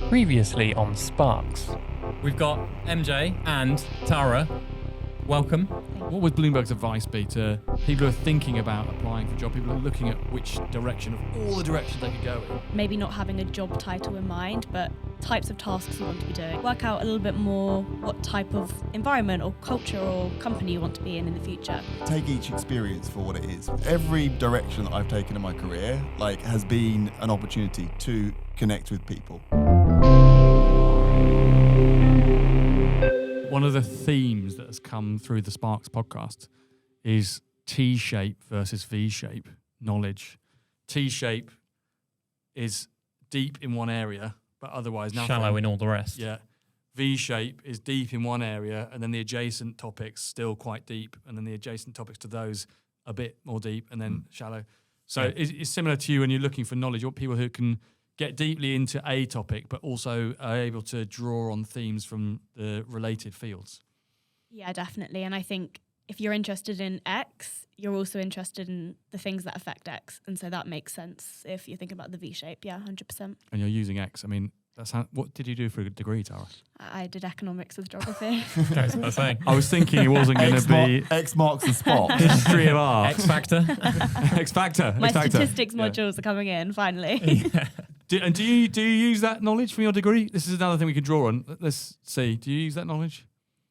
Previously on Sparks. We've got MJ and Tara. Welcome. What would Bloomberg's advice be to people who are thinking about applying for a job, people who are looking at which direction of all the directions they could go in? Maybe not having a job title in mind, but types of tasks you want to be doing. Work out a little bit more what type of environment or culture or company you want to be in the future. Take each experience for what it is. Every direction that I've taken in my career, has been an opportunity to connect with people. One of the themes that has come through the Sparks podcast is T-shape versus V-shape knowledge. T-shape is deep in one area, but otherwise nothing. Shallow in all the rest. Yeah. V-shape is deep in one area, and then the adjacent topics still quite deep, and then the adjacent topics to those a bit more deep, and then shallow. So it's similar to you when you're looking for knowledge. You want people who can get deeply into a topic, but also are able to draw on themes from the related fields. Yeah, definitely. And I think if you're interested in X, you're also interested in the things that affect X. And so that makes sense if you think about the V-shape. Yeah, 100%. And you're using X. I mean, what did you do for a degree, Tara? I did economics with geography. That's what I was saying. I was thinking it wasn't going to be X marks the spot. history of art. X Factor. X Factor. My X Factor. statistics modules are coming in, finally. Do you use that knowledge from your degree? This is another thing we can draw on. Let's see. Do you use that knowledge?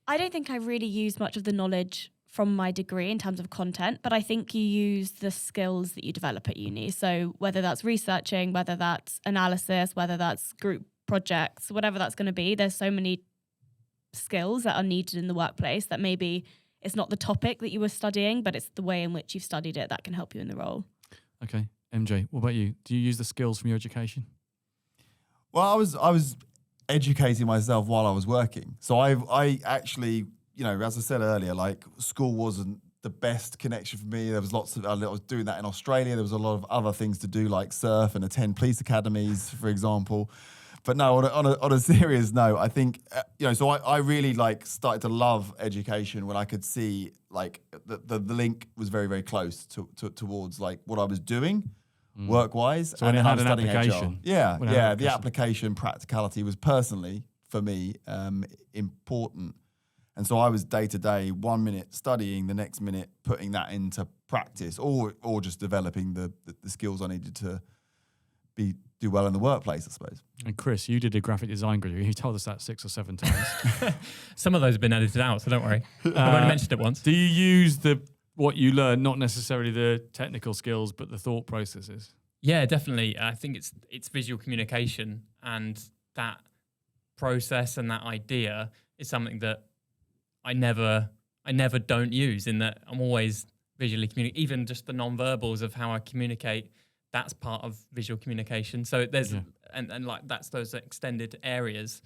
I don't think I really used much of the knowledge from my degree in terms of content, but I think you use the skills that you develop at uni. So whether that's researching, whether that's analysis, whether that's group projects, whatever that's going to be, there's so many skills that are needed in the workplace that maybe it's not the topic that you were studying, but it's the way in which you've studied it that can help you in the role. Okay. MJ, what about you? Do you use the skills from your education? Well, I was educating myself while I was working. So I actually, as I said earlier, school wasn't the best connection for me. There was I was doing that in Australia. There was a lot of other things to do, like surf and attend police academies, for example. But no, on a serious note, I think, so I really started to love education when I could see the link was very, very close towards what I was doing work-wise. So when it had an application. The application practicality was personally, for me, important. And so I was day to day, 1 minute studying, the next minute putting that into practice or just developing the skills I needed to do well in the workplace, I suppose. And Chris, you did a graphic design degree. You told us that 6 or 7 times. Some of those have been edited out, so don't worry. I've only mentioned it once. Do you use what you learn, not necessarily the technical skills, but the thought processes? Yeah, definitely. I think it's visual communication, and that process and that idea is something that I never don't use, in that I'm always visually communicating. Even just the non-verbals of how I communicate, that's part of visual communication. So there's and that's those extended areas.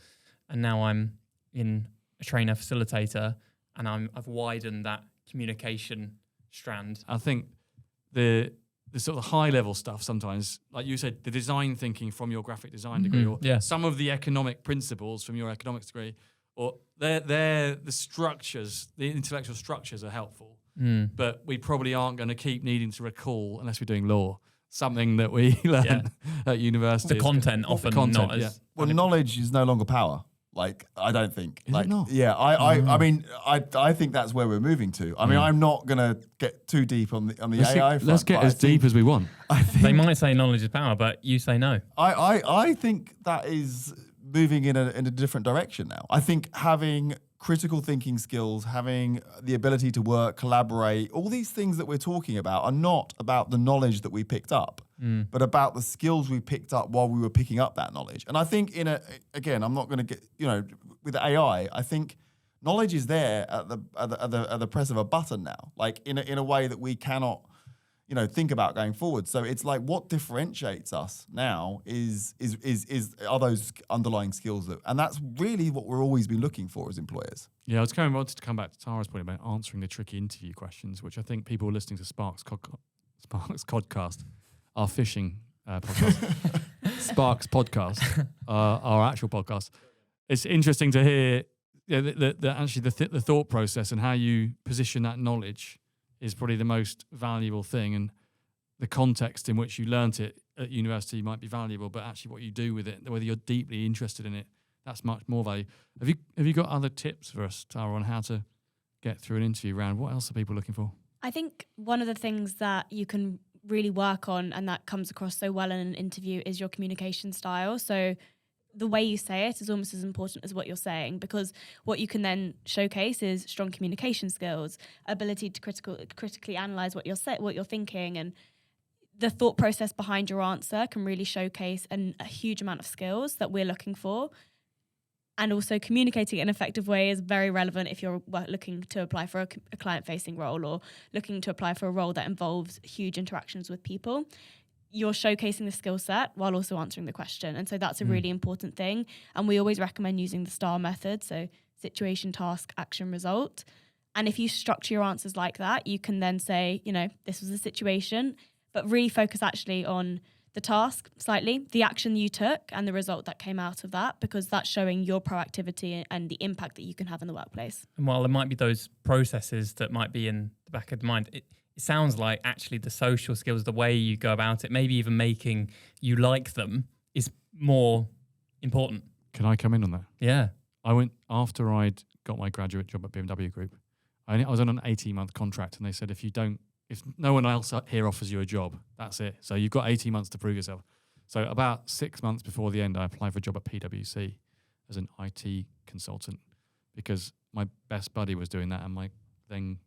And now I'm in a trainer facilitator, and I've widened that communication strand. I think the sort of high level stuff sometimes, like you said, the design thinking from your graphic design degree, or some of the economic principles from your economics degree, or the structures, the intellectual structures are helpful. But we probably aren't going to keep needing to recall, unless we're doing law, something that we learn at university. The content often not as... Well, knowledge is no longer power. I don't think. Is it not? Yeah, I mean, I think that's where we're moving to. I mean, I'm not going to get too deep on the AI front. Let's get as deep as we want. They might say knowledge is power, but you say no. I think that is moving in a different direction now. I think having critical thinking skills, having the ability to work, collaborate, all these things that we're talking about are not about the knowledge that we picked up, but about the skills we picked up while we were picking up that knowledge. And I think again, I'm not going to get, with AI, I think knowledge is there at the press of a button now, in a way that we cannot, think about going forward. So it's what differentiates us now are those underlying skills and that's really what we're always been looking for as employers. Yeah, I wanted to come back to Tara's point about answering the tricky interview questions, which I think people listening to Sparks podcast, our fishing podcast, Sparks podcast, our actual podcast. It's interesting to hear actually the thought process and how you position that knowledge is probably the most valuable thing. And the context in which you learnt it at university might be valuable, but actually what you do with it, whether you're deeply interested in it, that's much more value. Have you got other tips for us, Tara, on how to get through an interview round? What else are people looking for? I think one of the things that you can really work on, and that comes across so well in an interview, is your communication style. So the way you say it is almost as important as what you're saying, because what you can then showcase is strong communication skills, ability to critically analyze what you're thinking, and the thought process behind your answer can really showcase a huge amount of skills that we're looking for. And also communicating in an effective way is very relevant if you're looking to apply for a client-facing role or looking to apply for a role that involves huge interactions with people. You're showcasing the skill set while also answering the question. And so that's a really important thing. And we always recommend using the STAR method, so situation, task, action, result. And if you structure your answers like that, you can then say, this was the situation, but really focus actually on the task slightly, the action you took and the result that came out of that, because that's showing your proactivity and the impact that you can have in the workplace. And while there might be those processes that might be in the back of the mind, it sounds like actually the social skills, the way you go about it, maybe even making you like them, is more important. Can I come in on that? Yeah. I went, after I'd got my graduate job at BMW Group, I was on an 18-month contract, and they said, if no one else here offers you a job, that's it. So you've got 18 months to prove yourself. So about 6 months before the end, I applied for a job at PwC as an IT consultant, because my best buddy was doing that and my then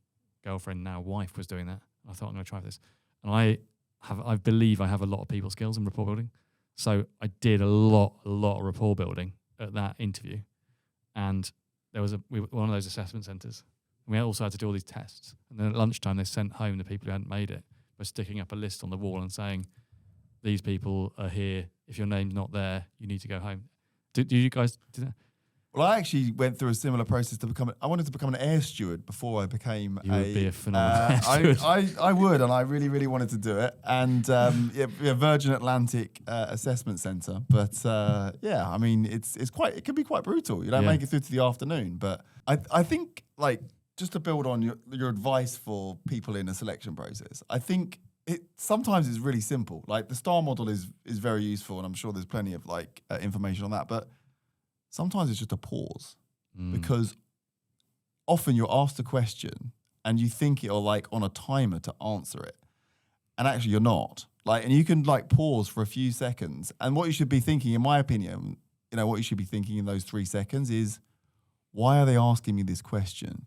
girlfriend, now wife, was doing that. I thought, I'm going to try this. And I believe I have a lot of people skills in rapport building. So I did a lot of rapport building at that interview. And there was one of those assessment centres. We also had to do all these tests. And then at lunchtime, they sent home the people who hadn't made it by sticking up a list on the wall and saying, these people are here. If your name's not there, you need to go home. Do you guys do that? Well, I actually went through a similar process I wanted to become an air steward before I became You would be a phenomenal air steward. I would, and I really, really wanted to do it. And Virgin Atlantic Assessment Centre. But I mean, it can be quite brutal. You don't make it through to the afternoon. But I think, just to build on your advice for people in a selection process, I think sometimes it's really simple. Like the STAR model is very useful, and I'm sure there's plenty of information on that. But sometimes it's just a pause, because often you're asked a question and you think you're on a timer to answer it, and actually you're not. And you can pause for a few seconds, and what you should be thinking, in my opinion, what you should be thinking in those 3 seconds is, why are they asking me this question?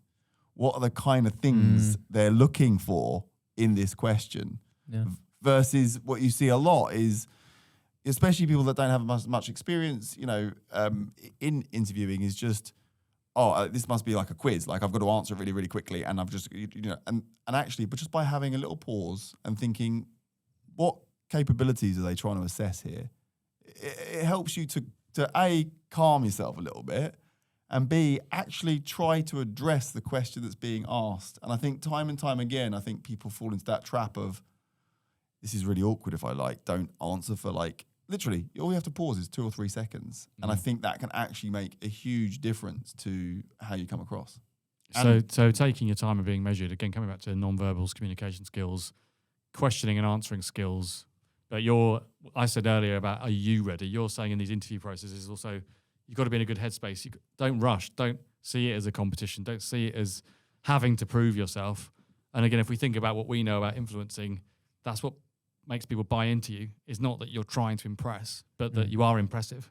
What are the kind of things they're looking for in this question? Yeah. Versus what you see a lot is, especially people that don't have much experience, in interviewing, is just, this must be like a quiz. I've got to answer it really, really quickly, and I've just, and actually, but just by having a little pause and thinking, what capabilities are they trying to assess here? It helps you to A, calm yourself a little bit, and B, actually try to address the question that's being asked. And I think time and time again, people fall into that trap of, this is really awkward if I don't answer for literally, all you have to pause is 2 or 3 seconds. And I think that can actually make a huge difference to how you come across. So taking your time and being measured, again, coming back to non-verbals, communication skills, questioning and answering skills. But I said earlier about, are you ready? You're saying in these interview processes also, you've got to be in a good headspace. Don't rush. Don't see it as a competition. Don't see it as having to prove yourself. And again, if we think about what we know about influencing, that's what makes people buy into you. Is not that you're trying to impress, but that you are impressive.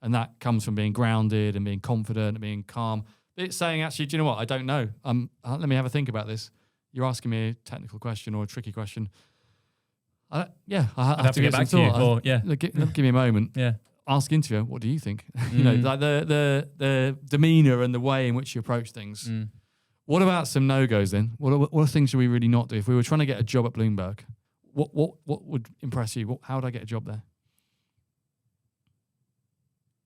And that comes from being grounded and being confident and being calm. It's saying, actually, do you know what? I don't know. Let me have a think about this. You're asking me a technical question or a tricky question. I have to get back to you. Give me a moment. Yeah. Ask interviewer, what do you think? The demeanor and the way in which you approach things. What about some no-goes then? What things should we really not do? If we were trying to get a job at Bloomberg, what would impress you? How would I get a job there?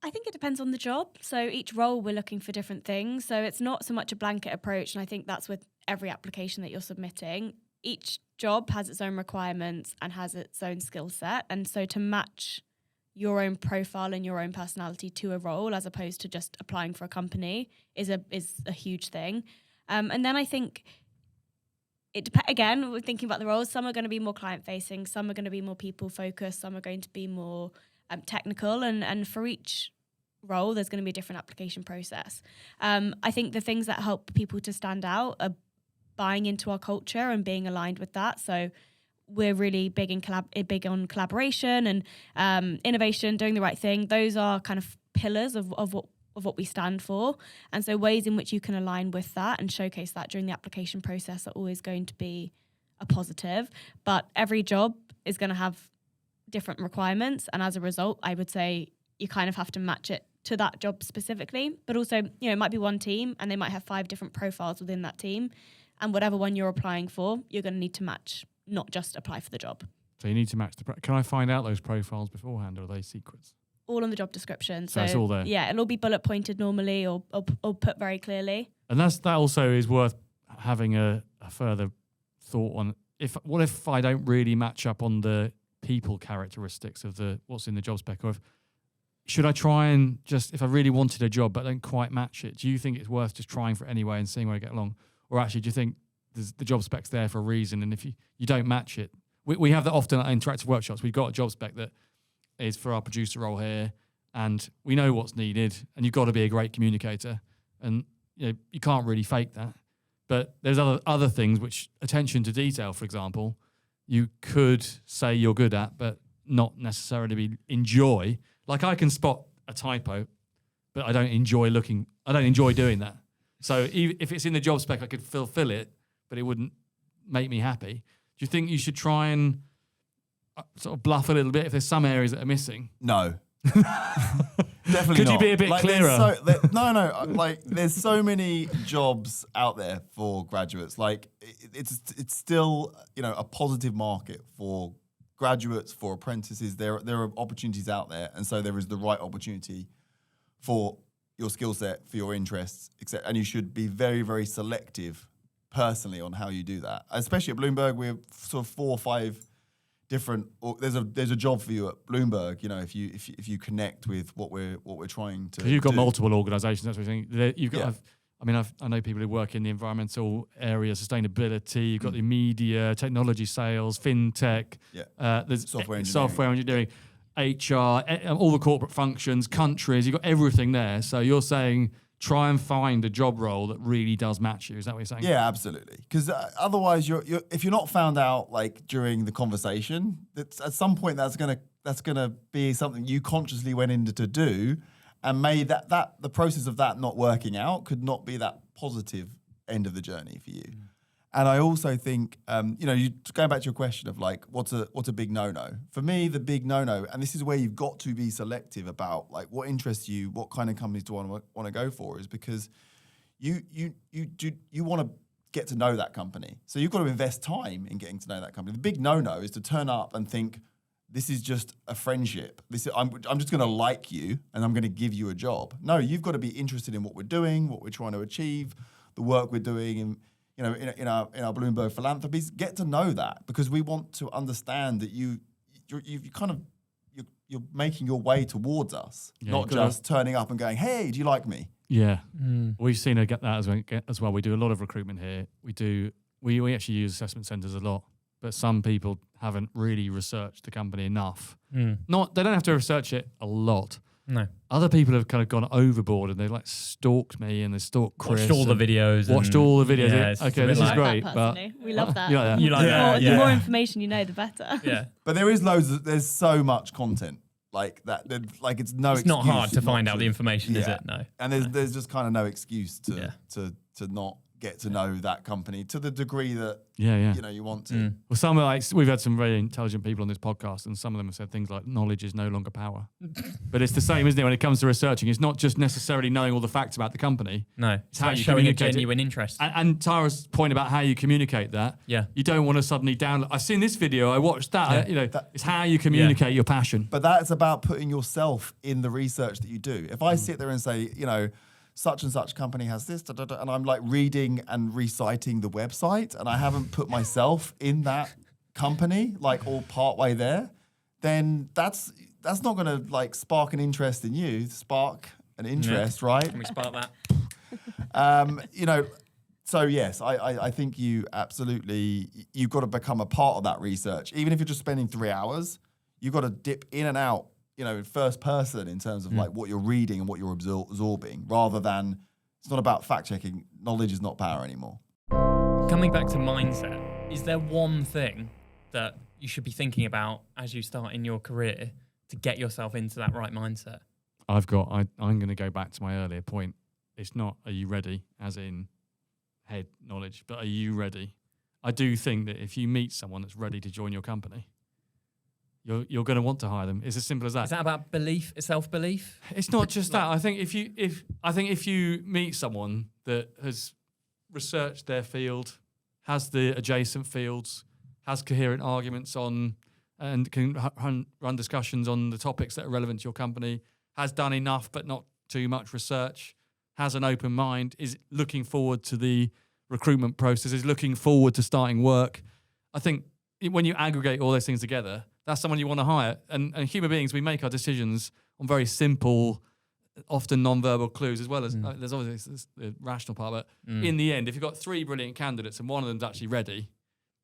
I think it depends on the job. So each role, we're looking for different things. So it's not so much a blanket approach. And I think that's with every application that you're submitting. Each job has its own requirements and has its own skill set. And so to match your own profile and your own personality to a role, as opposed to just applying for a company, is a huge thing. And then I think Again, we're thinking about the roles. Some are going to be more client facing, some are going to be more people focused, some are going to be more technical, and for each role there's going to be a different application process. I think the things that help people to stand out are buying into our culture and being aligned with that. So we're really big on collaboration and innovation, doing the right thing. Those are kind of pillars of what we stand for. And so ways in which you can align with that and showcase that during the application process are always going to be a positive. But every job is going to have different requirements. And as a result, I would say you kind of have to match it to that job specifically. But also, it might be one team and they might have 5 different profiles within that team. And whatever one you're applying for, you're going to need to match, not just apply for the job. So you need to match can I find out those profiles beforehand, or are they secrets? All on the job description. So it's all there. Yeah, it'll all be bullet pointed normally or put very clearly. And that also is worth having a further thought on. What if I don't really match up on the people characteristics of what's in the job spec? Or should I try and if I really wanted a job but don't quite match it, do you think it's worth just trying for it anyway and seeing where I get along? Or actually, do you think the job spec's there for a reason, and if you don't match it, we have that often at interactive workshops. We've got a job spec that is for our producer role here, and we know what's needed, and you've got to be a great communicator, and you can't really fake that. But there's other things which, attention to detail, for example, you could say you're good at, but not necessarily enjoy. Like, I can spot a typo, but I don't enjoy doing that. So if it's in the job spec, I could fulfill it, but it wouldn't make me happy. Do you think you should try and sort of bluff a little bit if there's some areas that are missing? No. Definitely Could not. you be a bit clearer? No. Like, there's so many jobs out there for graduates. Like, it's still, a positive market for graduates, for apprentices. There are opportunities out there, and so there is the right opportunity for your skill set, for your interests, etc. And you should be very, very selective personally on how you do that. Especially at Bloomberg, we have sort of 4 or 5 different. There's a job for you at Bloomberg. If you connect with what we're trying to. You've got do. multiple organisations. That's what I'm saying. You've got. Yeah. I know people who work in the environmental area, sustainability. You've got the media, technology, sales, fintech. Yeah. There's software engineering, HR, all the corporate functions, countries. You've got everything there. So you're saying try and find a job role that really does match you. Is that what you're saying? Yeah, absolutely. Because otherwise, if you're not found out like during the conversation, at some point that's gonna be something you consciously went in to do, and may that the process of that not working out could not be that positive end of the journey for you. Mm. And I also think, you going back to your question of like, what's a big no-no? For me, the big no-no, and this is where you've got to be selective about like what interests you, what kind of companies do I want to go for, is because you want to get to know that company. So you've got to invest time in getting to know that company. The big no-no is to turn up and think, this is just a friendship. I'm just going to like you and I'm going to give you a job. No, you've got to be interested in what we're doing, what we're trying to achieve, the work we're doing, and in our Bloomberg philanthropies. Get to know that, because we want to understand that you're making your way towards us, not just turning up and going, hey, do you like me? Yeah, we've seen her get that as well. We do a lot of recruitment here. We actually use assessment centres a lot, but some people haven't really researched the company enough. They don't have to research it a lot. No. Other people have kind of gone overboard and they like stalked me and they stalked Chris. Watched all the videos. Yeah, okay, this is great. But we love that. You like that? The more information you know, the better. Yeah. But there's so much content like that. Like it's not hard to find out the information, is it? No. And there's just kind of no excuse to not get to know that company to the degree that you want to. Well, we've had some very intelligent people on this podcast, and some of them have said things like knowledge is no longer power. But it's the same, isn't it, when it comes to researching? It's not just necessarily knowing all the facts about the company. No, it's how you showing a communicate genuine interest. And Tara's point about how you communicate that. Yeah, you don't want to suddenly download. I've seen this video. I watched that. It's how you communicate your passion. But that's about putting yourself in the research that you do. If I sit there and say, such and such company has this, and I'm like reading and reciting the website, and I haven't put myself in that company, like all part way there, then that's not going to like spark an interest in you. Spark an interest, right? Can we spark that? So yes, I think you've got to become a part of that research. Even if you're just spending 3 hours, you've got to dip in and out, in first person in terms of like what you're reading and what you're absorbing, rather than it's not about fact checking. Knowledge is not power anymore. Coming back to mindset, is there one thing that you should be thinking about as you start in your career to get yourself into that right mindset? I'm going to go back to my earlier point. It's not, are you ready, as in head knowledge, but are you ready? I do think that if you meet someone that's ready to join your company, you're going to want to hire them. It's as simple as that. Is that about belief, self-belief? It's not just that. I think if you meet someone that has researched their field, has the adjacent fields, has coherent arguments on, and can run discussions on the topics that are relevant to your company, has done enough but not too much research, has an open mind, is looking forward to the recruitment process, is looking forward to starting work. I think when you aggregate all those things together, that's someone you want to hire. And human beings, we make our decisions on very simple, often non-verbal clues, as well as there's obviously the rational part. But in the end, if you've got 3 brilliant candidates and one of them's actually ready,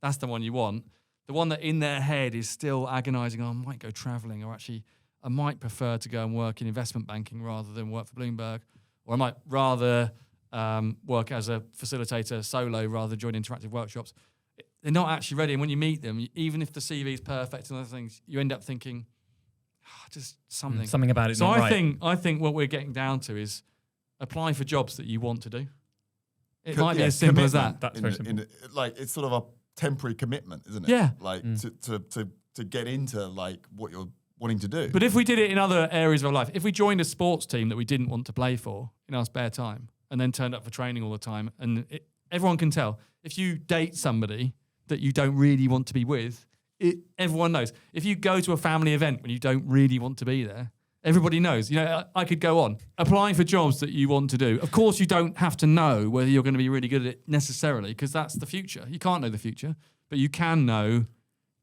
that's the one you want. The one that in their head is still agonising, I might go travelling, or actually I might prefer to go and work in investment banking rather than work for Bloomberg, or I might rather work as a facilitator solo rather than join interactive workshops. They're not actually ready. And when you meet them, even if the CV is perfect and other things, you end up thinking, just something. Something about it. So I think what we're getting down to is apply for jobs that you want to do. It might be as simple as that. That's very simple. Like it's sort of a temporary commitment, isn't it? Yeah. Like to get into like what you're wanting to do. But if we did it in other areas of our life, if we joined a sports team that we didn't want to play for in our spare time and then turned up for training all the time, and everyone can tell, if you date somebody that you don't really want to be with, everyone knows. If you go to a family event when you don't really want to be there, everybody knows. I could go on. Applying for jobs that you want to do. Of course, you don't have to know whether you're going to be really good at it necessarily, because that's the future. You can't know the future, but you can know,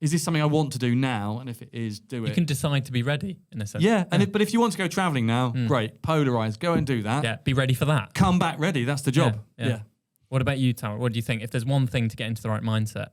is this something I want to do now? And if it is, do it. You can decide to be ready, in a sense. Yeah, but if you want to go travelling now, great, polarise, go and do that. Yeah, be ready for that. Come back ready, that's the job. Yeah. What about you, Tara? What do you think? If there's one thing to get into the right mindset?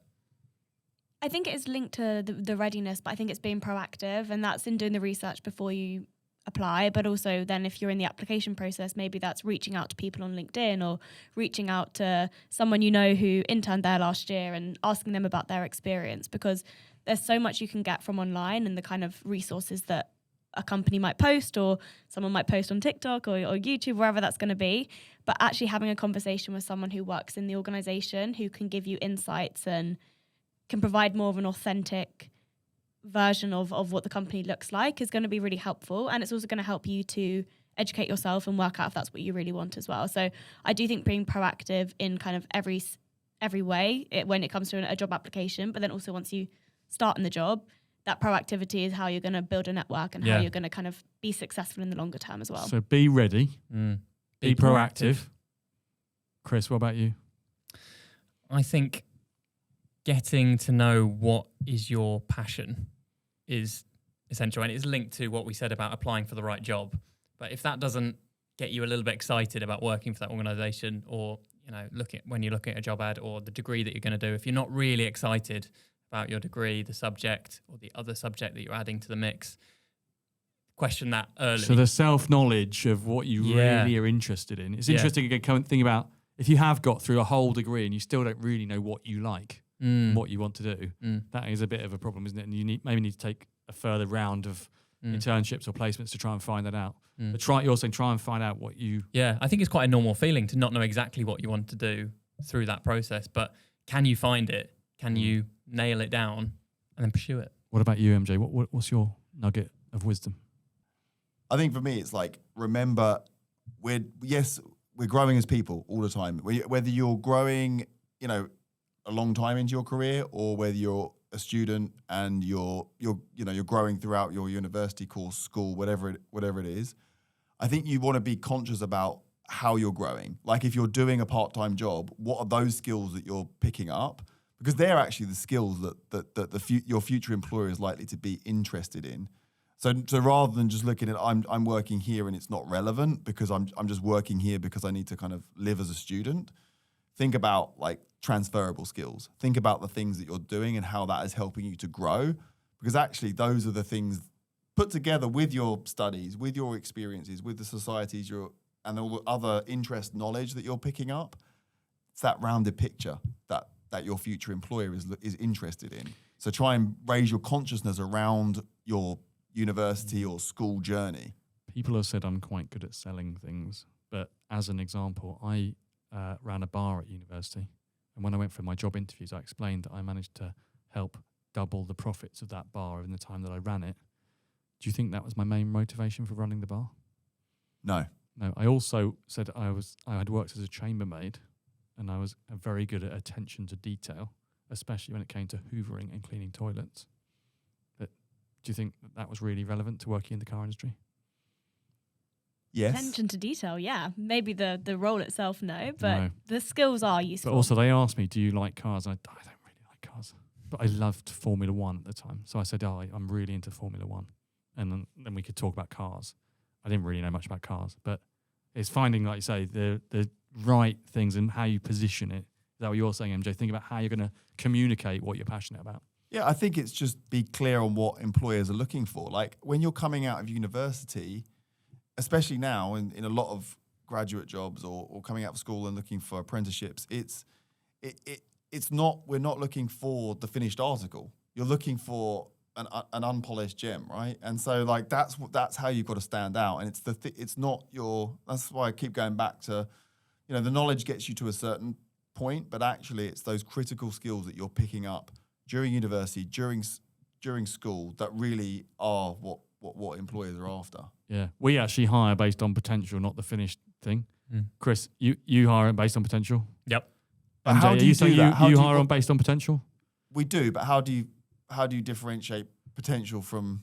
I think it is linked to the readiness, but I think it's being proactive, and that's in doing the research before you apply. But also then if you're in the application process, maybe that's reaching out to people on LinkedIn or reaching out to someone who interned there last year and asking them about their experience, because there's so much you can get from online and the kind of resources that a company might post or someone might post on TikTok or YouTube, wherever that's going to be. But actually having a conversation with someone who works in the organization, who can give you insights and can provide more of an authentic version of what the company looks like, is going to be really helpful. And it's also going to help you to educate yourself and work out if that's what you really want as well. So I do think being proactive in kind of every way when it comes to a job application, but then also once you start in the job, that proactivity is how you're going to build a network and how you're going to kind of be successful in the longer term as well. So be ready, be proactive. Chris, what about you? I think getting to know what is your passion is essential, and it's linked to what we said about applying for the right job. But if that doesn't get you a little bit excited about working for that organisation, or when you're looking at a job ad or the degree that you're going to do, if you're not really excited about your degree, the subject, or the other subject that you're adding to the mix, question that early. So the self-knowledge of what you really are interested in. It's interesting again, come and think about if you have got through a whole degree and you still don't really know what you like, and what you want to do, that is a bit of a problem, isn't it? And you maybe need to take a further round of internships or placements to try and find that out. But try and find out what you... Yeah, I think it's quite a normal feeling to not know exactly what you want to do through that process, but can you find it? Can you nail it down and then pursue it? What about you, MJ? What's your nugget of wisdom? I think for me, it's like, remember, we're growing as people all the time. Whether you're growing, a long time into your career, or whether you're a student and you're growing throughout your university course, school, whatever it is, I think you want to be conscious about how you're growing. Like if you're doing a part-time job, what are those skills that you're picking up? Because they're actually the skills that your future employer is likely to be interested in. So rather than just looking at I'm working here and it's not relevant because I'm just working here because I need to kind of live as a student, think about like transferable skills. Think about the things that you're doing and how that is helping you to grow, because actually those are the things put together with your studies, with your experiences, with the societies and all the other interest knowledge that you're picking up. It's that rounded picture that your future employer is interested in. So try and raise your consciousness around your university or school journey. People have said I'm quite good at selling things, but as an example, I ran a bar at university, and when I went for my job interviews, I explained that I managed to help double the profits of that bar in the time that I ran it. Do you think that was my main motivation for running the bar? No. No. I also said I had worked as a chambermaid, and I was very good at attention to detail, especially when it came to hoovering and cleaning toilets. But do you think that was really relevant to working in the car industry? Yes. Attention to detail, yeah. Maybe the role itself, no, but the skills are useful. But also they asked me, do you like cars? And I don't really like cars. But I loved Formula One at the time. So I said, I'm really into Formula One. And then we could talk about cars. I didn't really know much about cars. But it's finding, like you say, the right things and how you position it. Is that what you're saying, MJ? Think about how you're going to communicate what you're passionate about. Yeah, I think it's just be clear on what employers are looking for. Like when you're coming out of university, especially now in a lot of graduate jobs or coming out of school and looking for apprenticeships, it's not, we're not looking for the finished article. You're looking for an unpolished gem, right? And so like that's how you've got to stand out. And it's not your. That's why I keep going back to, the knowledge gets you to a certain point, but actually it's those critical skills that you're picking up during university, during school, that really are what employers are after. Yeah, we actually hire based on potential, not the finished thing. Chris, you hire based on potential. Yep. But how do you do that? You hire on based on potential? We do, but how do you differentiate potential from?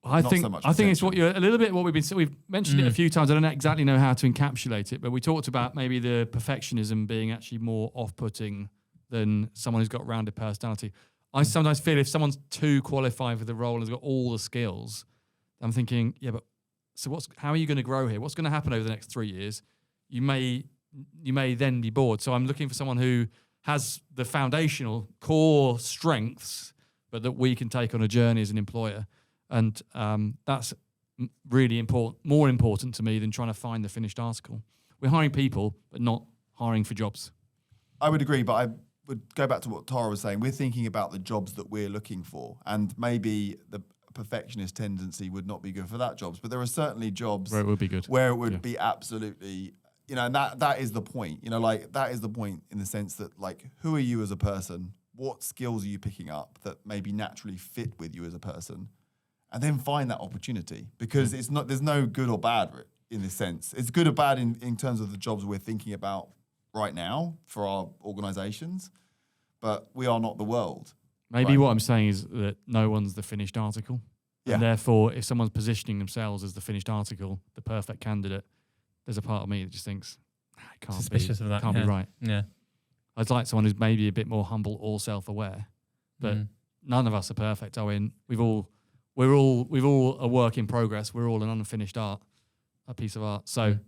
I think it's what you're a little bit what we've mentioned it a few times. I don't exactly know how to encapsulate it, but we talked about maybe the perfectionism being actually more off-putting than someone who's got rounded personality. I sometimes feel if someone's too qualified for the role and has got all the skills, I'm thinking, yeah, but so how are you going to grow here? What's going to happen over the next 3 years? You may then be bored. So I'm looking for someone who has the foundational core strengths, but that we can take on a journey as an employer. And that's really more important to me than trying to find the finished article. We're hiring people, but not hiring for jobs. I would agree, but I would go back to what Tara was saying. We're thinking about the jobs that we're looking for, and maybe the perfectionist tendency would not be good for that jobs, but there are certainly jobs where it would be good, where it would be absolutely, and that is the point, that is the point in the sense that like, who are you as a person? What skills are you picking up that maybe naturally fit with you as a person? And then find that opportunity, because there's no good or bad in this sense. It's good or bad in terms of the jobs we're thinking about right now for our organizations, but we are not the world. Maybe what I'm saying is that no one's the finished article. Yeah. And therefore, if someone's positioning themselves as the finished article, the perfect candidate, there's a part of me that just thinks, it can't suspicious be, of that. Can't be right. Yeah. I'd like someone who's maybe a bit more humble or self-aware, but none of us are perfect, are we? We're all a work in progress. We're all an unfinished art, a piece of art. So,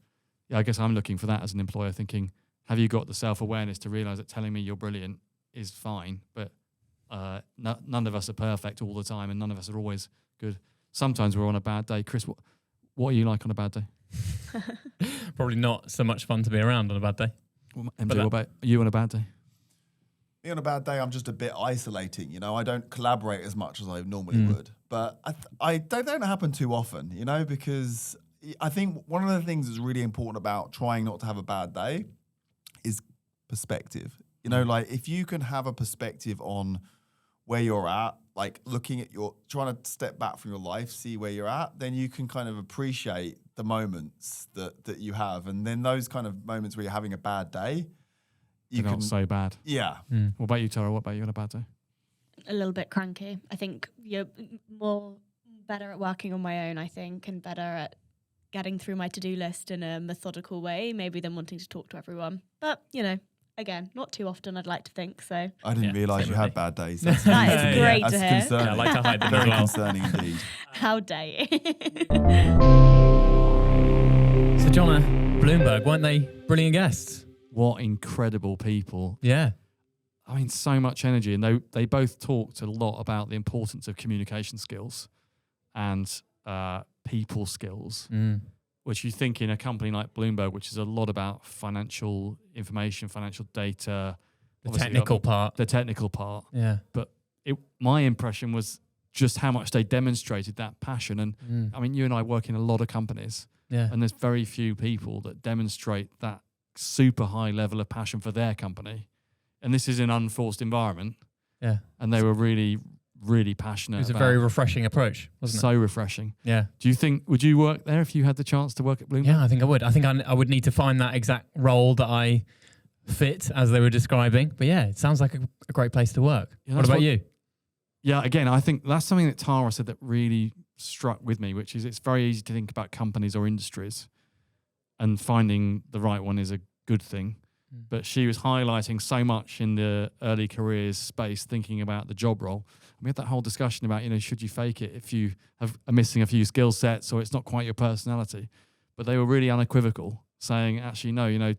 I guess I'm looking for that as an employer, thinking, have you got the self-awareness to realise that telling me you're brilliant is fine, but none of us are perfect all the time, and none of us are always good. Sometimes we're on a bad day. Chris, what are you like on a bad day? Probably not so much fun to be around on a bad day. Well, MJ, what about you on a bad day? Me on a bad day, I'm just a bit isolating. I don't collaborate as much as I normally would. But I don't happen too often, because I think one of the things that's really important about trying not to have a bad day is perspective. Like if you can have a perspective on where you're at, like looking at trying to step back from your life, see where you're at, then you can kind of appreciate the moments that you have. And then those kind of moments where you're having a bad day, They're not so bad. Yeah. What about you, Tara? What about you on a bad day? A little bit cranky. I think you're better at working on my own, and better at getting through my to-do list in a methodical way, maybe than wanting to talk to everyone. But, again, not too often, I'd like to think, so. I didn't realise you had bad days. That is great to hear. Concerning. Yeah, I like to hide them Very as well. concerning indeed. How dare you? So, John, Bloomberg, weren't they brilliant guests? what incredible people. Yeah. I mean, so much energy. And they both talked a lot about the importance of communication skills and people skills, which you think in a company like Bloomberg, which is a lot about financial information, financial data. The technical part. The technical part. Yeah. But my impression was just how much they demonstrated that passion. And I mean, you and I work in a lot of companies, and there's very few people that demonstrate that super high level of passion for their company. And this is an unforced environment. Yeah. And they were really, really passionate. It was a very refreshing approach, wasn't it? So refreshing. Yeah. Do you think, would you work there if you had the chance to work at Bloomberg? Yeah, I think I would. I think I would need to find that exact role that I fit as they were describing. But yeah, it sounds like a great place to work. Yeah, what about you? Yeah, again, I think that's something that Tara said that really struck with me, which is it's very easy to think about companies or industries, and finding the right one is a good thing. But she was highlighting so much in the early careers space, thinking about the job role. We had that whole discussion about, should you fake it if you are missing a few skill sets or it's not quite your personality? But they were really unequivocal, saying, actually, no,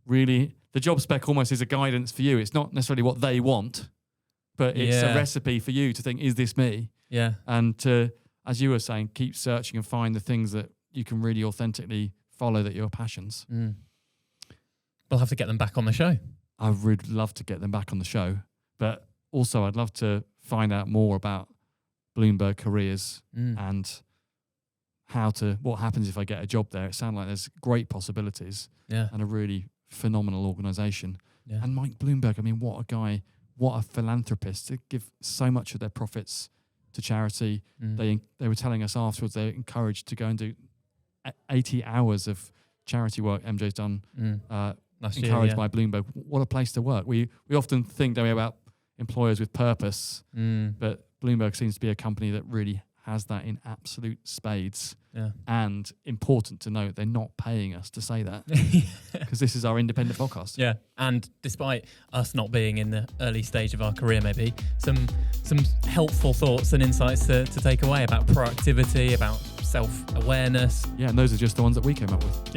really, the job spec almost is a guidance for you. It's not necessarily what they want, but it's a recipe for you to think, is this me? Yeah. And to, as you were saying, keep searching and find the things that you can really authentically follow that are your passions. We'll have to get them back on the show. I would love to get them back on the show, but also I'd love to find out more about Bloomberg careers and what happens if I get a job there. It sounds like there's great possibilities and a really phenomenal organisation. Yeah. And Mike Bloomberg, I mean, what a guy, what a philanthropist, to give so much of their profits to charity. They were telling us afterwards they're encouraged to go and do 80 hours of charity work MJ's done. Encouraged by Bloomberg. What a place to work. We often think, don't we, about employers with purpose, but Bloomberg seems to be a company that really has that in absolute spades. Yeah. And important to note, they're not paying us to say that because this is our independent podcast. Yeah. And despite us not being in the early stage of our career, maybe some helpful thoughts and insights to take away about proactivity, about self-awareness. Yeah, and those are just the ones that we came up with.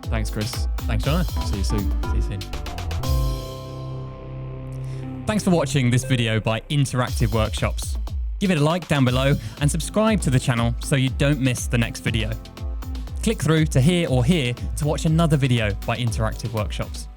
Thanks, Chris. Thanks, John. See you soon. See you soon. Thanks for watching this video by Interactive Workshops. Give it a like down below and subscribe to the channel so you don't miss the next video. Click through to here or here to watch another video by Interactive Workshops.